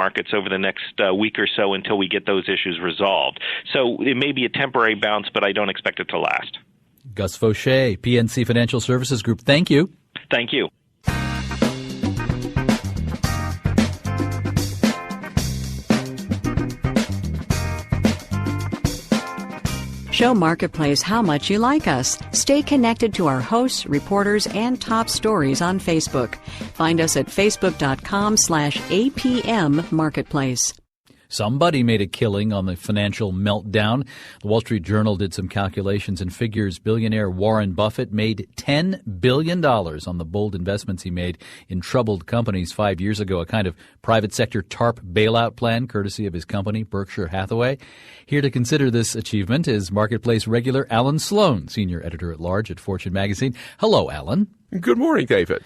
markets over the next week or so until we get those issues resolved. So it may be a temporary bounce, but I don't expect it to last. Gus Fauché, PNC Financial Services Group. Thank you. Thank you. Show Marketplace how much you like us. Stay connected to our hosts, reporters, and top stories on Facebook. Find us at facebook.com/APM Marketplace. Somebody made a killing on the financial meltdown. The Wall Street Journal did some calculations and figures billionaire Warren Buffett made $10 billion on the bold investments he made in troubled companies 5 years ago, a kind of private sector TARP bailout plan courtesy of his company, Berkshire Hathaway. Here to consider this achievement is Marketplace regular Alan Sloan, senior editor-at-large at Fortune magazine. Hello, Alan. Good morning, David.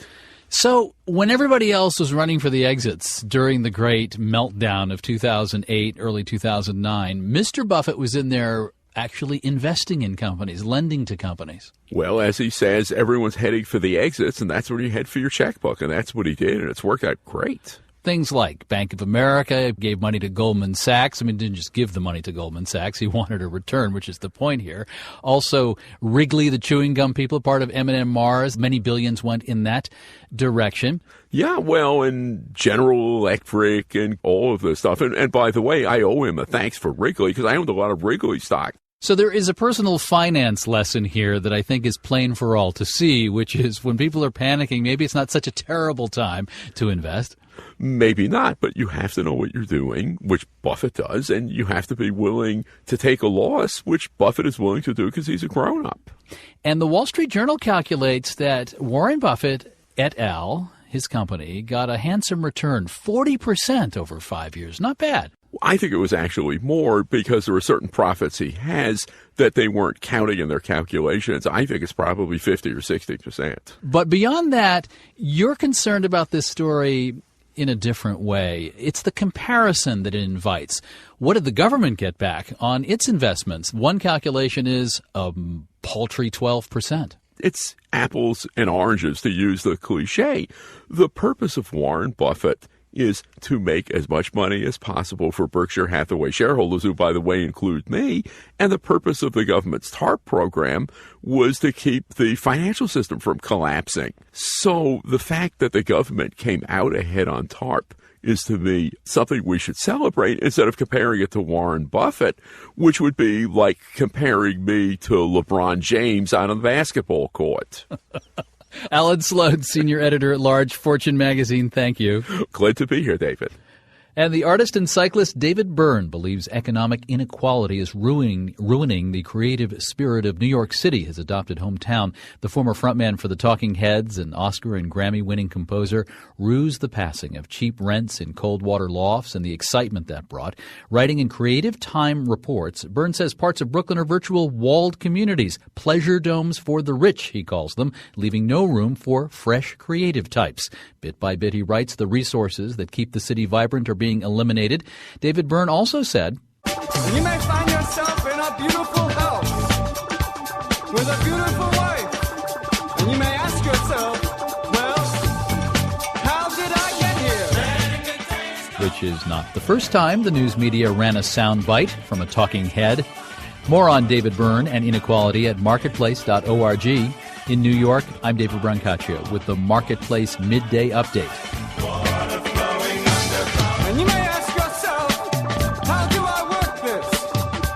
So when everybody else was running for the exits during the great meltdown of 2008, early 2009, Mr. Buffett was in there actually investing in companies, lending to companies. Well, as he says, everyone's heading for the exits, and that's where you head for your checkbook, and that's what he did, and it's worked out great. Things like Bank of America gave money to Goldman Sachs. I mean, didn't just give the money to Goldman Sachs. He wanted a return, which is the point here. Also, Wrigley, the chewing gum people, part of M&M Mars, many billions went in that direction. Yeah, well, and General Electric and all of this stuff. And by the way, I owe him a thanks for Wrigley because I owned a lot of Wrigley stock. So there is a personal finance lesson here that I think is plain for all to see, which is when people are panicking, maybe it's not such a terrible time to invest. Maybe not, but you have to know what you're doing, which Buffett does, and you have to be willing to take a loss, which Buffett is willing to do because he's a grown-up. And the Wall Street Journal calculates that Warren Buffett et al., his company, got a handsome return, 40% over 5 years. Not bad. I think it was actually more because there were certain profits he has that they weren't counting in their calculations. I think it's probably 50 or 60%. But beyond that, you're concerned about this story in a different way. It's the comparison that it invites. What did the government get back on its investments? One calculation is a paltry 12%. It's apples and oranges, to use the cliche. The purpose of Warren Buffett is to make as much money as possible for Berkshire Hathaway shareholders, who, by the way, include me. And the purpose of the government's TARP program was to keep the financial system from collapsing. So the fact that the government came out ahead on TARP is, to me, something we should celebrate instead of comparing it to Warren Buffett, which would be like comparing me to LeBron James on a basketball court. Alan Sloan, senior editor-at-large, Fortune magazine, thank you. Glad to be here, David. And the artist and cyclist David Byrne believes economic inequality is ruining the creative spirit of New York City, his adopted hometown. The former frontman for the Talking Heads and Oscar and Grammy-winning composer rues the passing of cheap rents in cold water lofts and the excitement that brought. Writing in Creative Time reports, Byrne says parts of Brooklyn are virtual walled communities, pleasure domes for the rich, he calls them, leaving no room for fresh creative types. Bit by bit, he writes, the resources that keep the city vibrant are being eliminated. David Byrne also said, you may find yourself in a beautiful house with a beautiful wife, and you may ask yourself, well, how did I get here? Which is not the first time the news media ran a soundbite from a talking head. More on David Byrne and inequality at marketplace.org. In New York, I'm David Brancaccio with the Marketplace Midday Update. And you may ask yourself, how do I work this?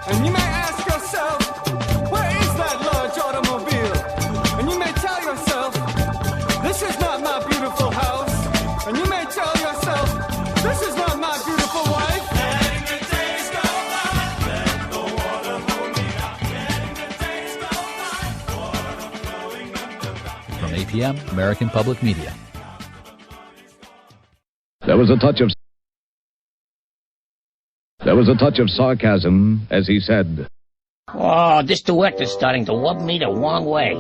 And you may ask yourself, where is that large automobile? And you may tell yourself, this is not my beautiful house. And you may tell yourself, this is not my beautiful wife. Letting the days go by, let the water hold me down. Letting the days go by, water flowing underground. From APM, American Public Media. There was a touch of sarcasm as he said, "Oh, this duet is starting to rub me the wrong way."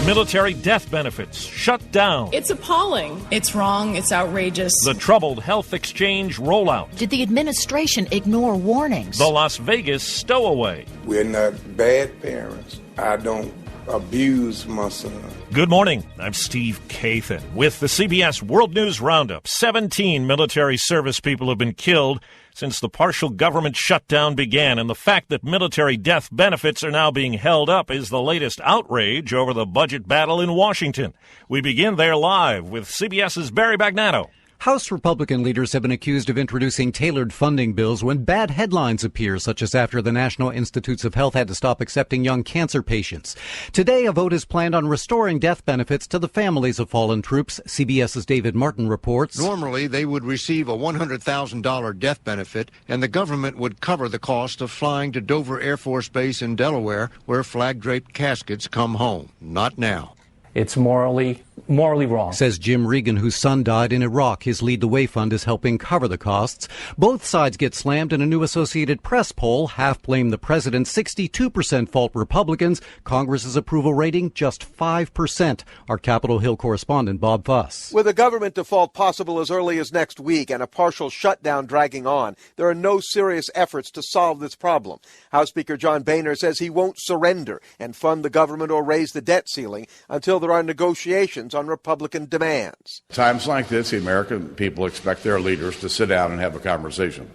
Military death benefits shut down. It's appalling. It's wrong. It's outrageous. The troubled health exchange rollout. Did the administration ignore warnings? The Las Vegas stowaway. We're not bad parents. I don't abused my son. Good morning. I'm Steve Kathan with the CBS World News Roundup. 17 military service people have been killed since the partial government shutdown began, and the fact that military death benefits are now being held up is the latest outrage over the budget battle in Washington. We begin there live with CBS's Barry Bagnano. House Republican leaders have been accused of introducing tailored funding bills when bad headlines appear, such as after the National Institutes of Health had to stop accepting young cancer patients. Today, a vote is planned on restoring death benefits to the families of fallen troops. CBS's David Martin reports. Normally, they would receive a $100,000 death benefit, and the government would cover the cost of flying to Dover Air Force Base in Delaware, where flag-draped caskets come home. Not now. It's morally wrong. Says Jim Regan, whose son died in Iraq. His Lead the Way fund is helping cover the costs. Both sides get slammed in a new Associated Press poll. Half blame the president, 62% fault Republicans. Congress's approval rating, just 5%. Our Capitol Hill correspondent, Bob Fuss. With a government default possible as early as next week and a partial shutdown dragging on, there are no serious efforts to solve this problem. House Speaker John Boehner says he won't surrender and fund the government or raise the debt ceiling until there are negotiations on Republican demands. Times like this, the American people expect their leaders to sit down and have a conversation.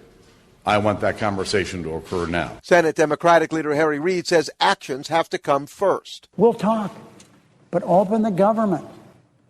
I want that conversation to occur now. Senate Democratic leader Harry Reid says actions have to come first. We'll talk, but open the government,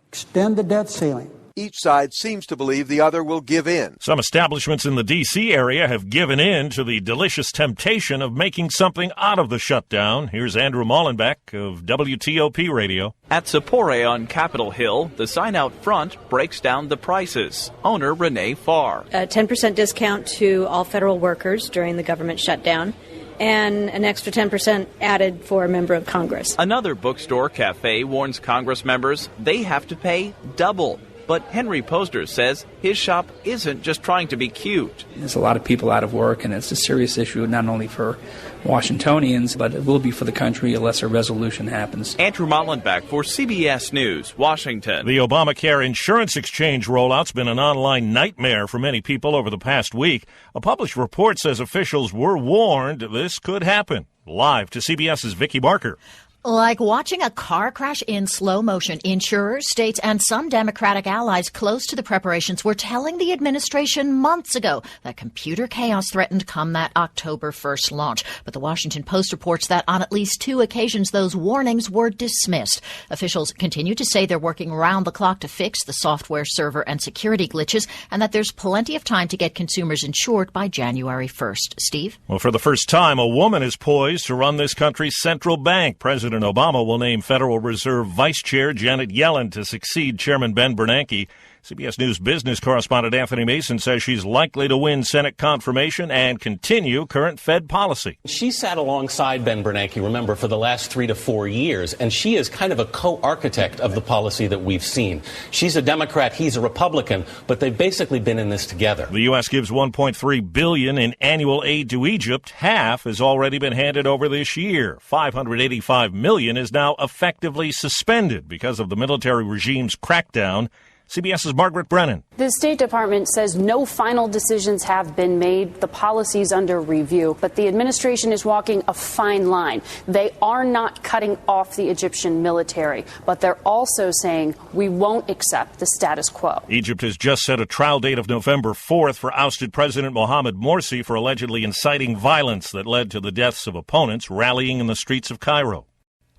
extend the debt ceiling. Each side seems to believe the other will give in. Some establishments in the D.C. area have given in to the delicious temptation of making something out of the shutdown. Here's Andrew Mullenbeck of WTOP Radio. At Sephora on Capitol Hill, the sign out front breaks down the prices. Owner Renee Farr. A 10% discount to all federal workers during the government shutdown, and an extra 10% added for a member of Congress. Another bookstore cafe warns Congress members they have to pay double. But Henry Poster says his shop isn't just trying to be cute. There's a lot of people out of work, and it's a serious issue not only for Washingtonians, but it will be for the country unless a resolution happens. Andrew Mullenbeck for CBS News, Washington. The Obamacare insurance exchange rollout's been an online nightmare for many people over the past week. A published report says officials were warned this could happen. Live to CBS's Vicki Barker. Like watching a car crash in slow motion, insurers, states, and some Democratic allies close to the preparations were telling the administration months ago that computer chaos threatened come that October 1st launch. But the Washington Post reports that on at least 2 occasions those warnings were dismissed. Officials continue to say they're working round the clock to fix the software, server, and security glitches, and that there's plenty of time to get consumers insured by January 1st. Steve? Well, for the first time, a woman is poised to run this country's central bank. President Obama will name Federal Reserve Vice Chair Janet Yellen to succeed Chairman Ben Bernanke. CBS News business correspondent Anthony Mason says she's likely to win Senate confirmation and continue current Fed policy. She sat alongside Ben Bernanke, remember, for the last 3 to 4 years, and she is kind of a co-architect of the policy that we've seen. She's a Democrat, he's a Republican, but they've basically been in this together. The U.S. gives $1.3 billion in annual aid to Egypt. Half has already been handed over this year. $585 million is now effectively suspended because of the military regime's crackdown. CBS's Margaret Brennan. The State Department says no final decisions have been made. The policy's under review, but the administration is walking a fine line. They are not cutting off the Egyptian military, but they're also saying we won't accept the status quo. Egypt has just set a trial date of November 4th for ousted President Mohamed Morsi for allegedly inciting violence that led to the deaths of opponents rallying in the streets of Cairo.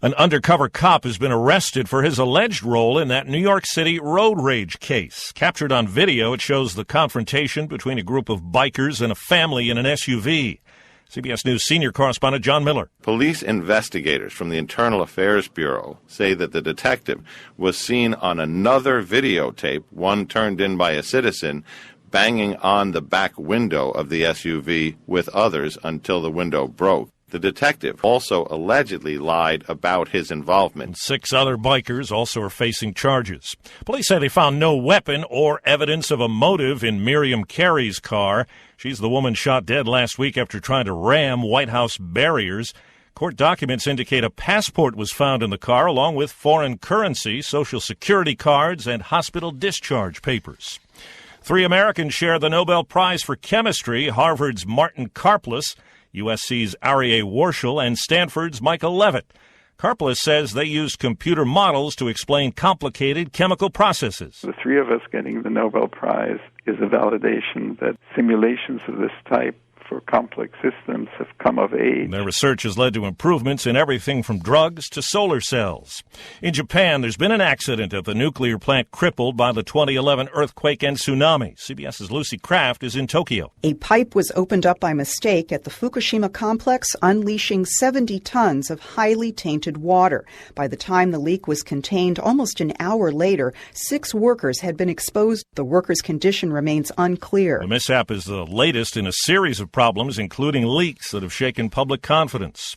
An undercover cop has been arrested for his alleged role in that New York City road rage case. Captured on video, it shows the confrontation between a group of bikers and a family in an SUV. CBS News senior correspondent John Miller. Police investigators from the Internal Affairs Bureau say that the detective was seen on another videotape, one turned in by a citizen, banging on the back window of the SUV with others until the window broke. The detective also allegedly lied about his involvement. And 6 other bikers also are facing charges. Police say they found no weapon or evidence of a motive in Miriam Carey's car. She's the woman shot dead last week after trying to ram White House barriers. Court documents indicate a passport was found in the car along with foreign currency, Social Security cards, and hospital discharge papers. 3 Americans share the Nobel Prize for Chemistry, Harvard's Martin Karplus, USC's Aryeh Warshel, and Stanford's Michael Levitt. Karplus says they used computer models to explain complicated chemical processes. The three of us getting the Nobel Prize is a validation that simulations of this type for complex systems have come of age. Their research has led to improvements in everything from drugs to solar cells. In Japan, there's been an accident at the nuclear plant crippled by the 2011 earthquake and tsunami. CBS's Lucy Kraft is in Tokyo. A pipe was opened up by mistake at the Fukushima complex, unleashing 70 tons of highly tainted water. By the time the leak was contained almost an hour later, 6 workers had been exposed. The workers' condition remains unclear. The mishap is the latest in a series of problems, including leaks that have shaken public confidence.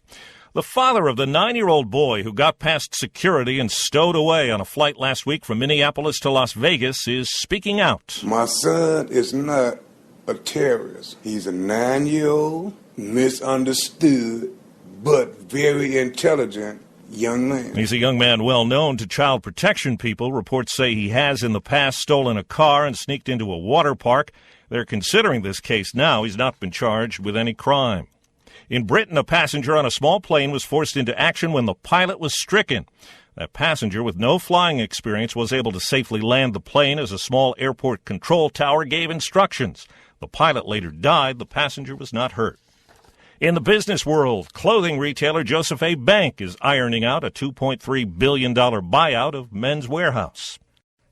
The father of the 9-year-old boy who got past security and stowed away on a flight last week from Minneapolis to Las Vegas is speaking out. My son is not a terrorist. He's a 9-year-old, misunderstood, but very intelligent young man. He's a young man well known to child protection people. Reports say he has in the past stolen a car and sneaked into a water park. They're considering this case now. He's not been charged with any crime. In Britain, a passenger on a small plane was forced into action when the pilot was stricken. That passenger with no flying experience was able to safely land the plane as a small airport control tower gave instructions. The pilot later died. The passenger was not hurt. In the business world, clothing retailer Joseph A. Bank is ironing out a $2.3 billion buyout of Men's Wearhouse.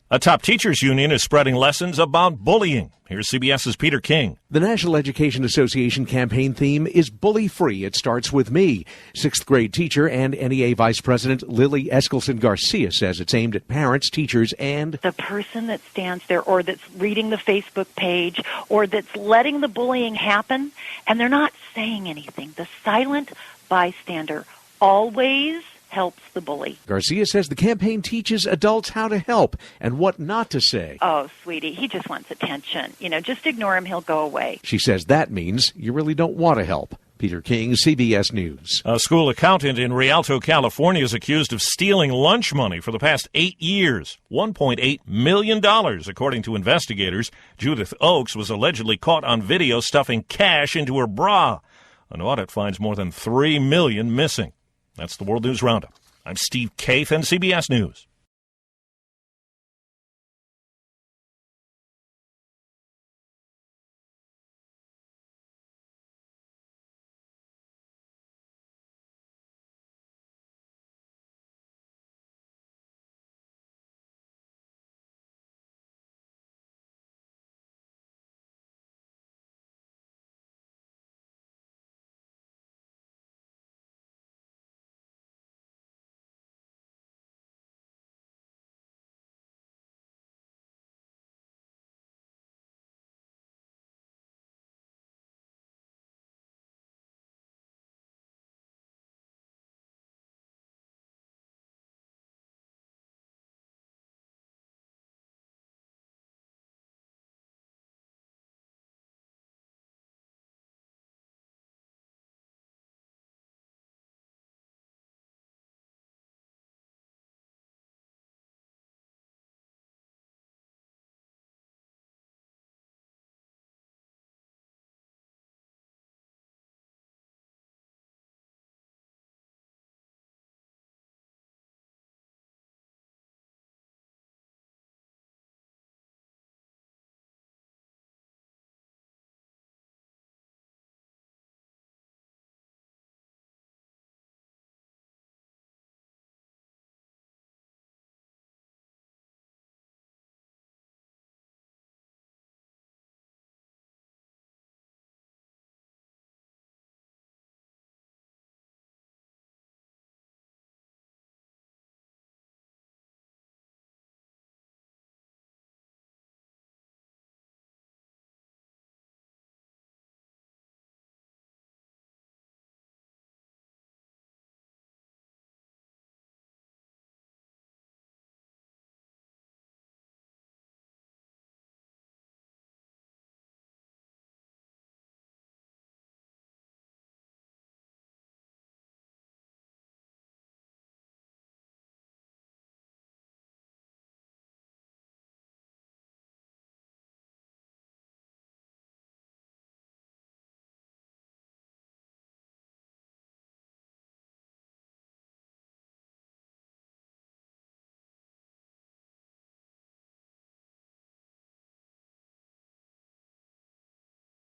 A top teachers union is spreading lessons about bullying. Here's CBS's Peter King. The National Education Association campaign theme is Bully Free. It starts with me. 6th grade teacher and NEA Vice President Lily Eskelson Garcia says it's aimed at parents, teachers, and the person that stands there or that's reading the Facebook page or that's letting the bullying happen and they're not saying anything. The silent bystander always helps the bully. Garcia says the campaign teaches adults how to help and what not to say. Oh, sweetie, he just wants attention. Just ignore him, he'll go away. She says that means you really don't want to help. Peter King, CBS News. A school accountant in Rialto, California is accused of stealing lunch money for the past 8 years. $1.8 million, according to investigators. Judith Oakes was allegedly caught on video stuffing cash into her bra. An audit finds more than $3 million missing. That's the World News Roundup. I'm Steve Kaith, and CBS News.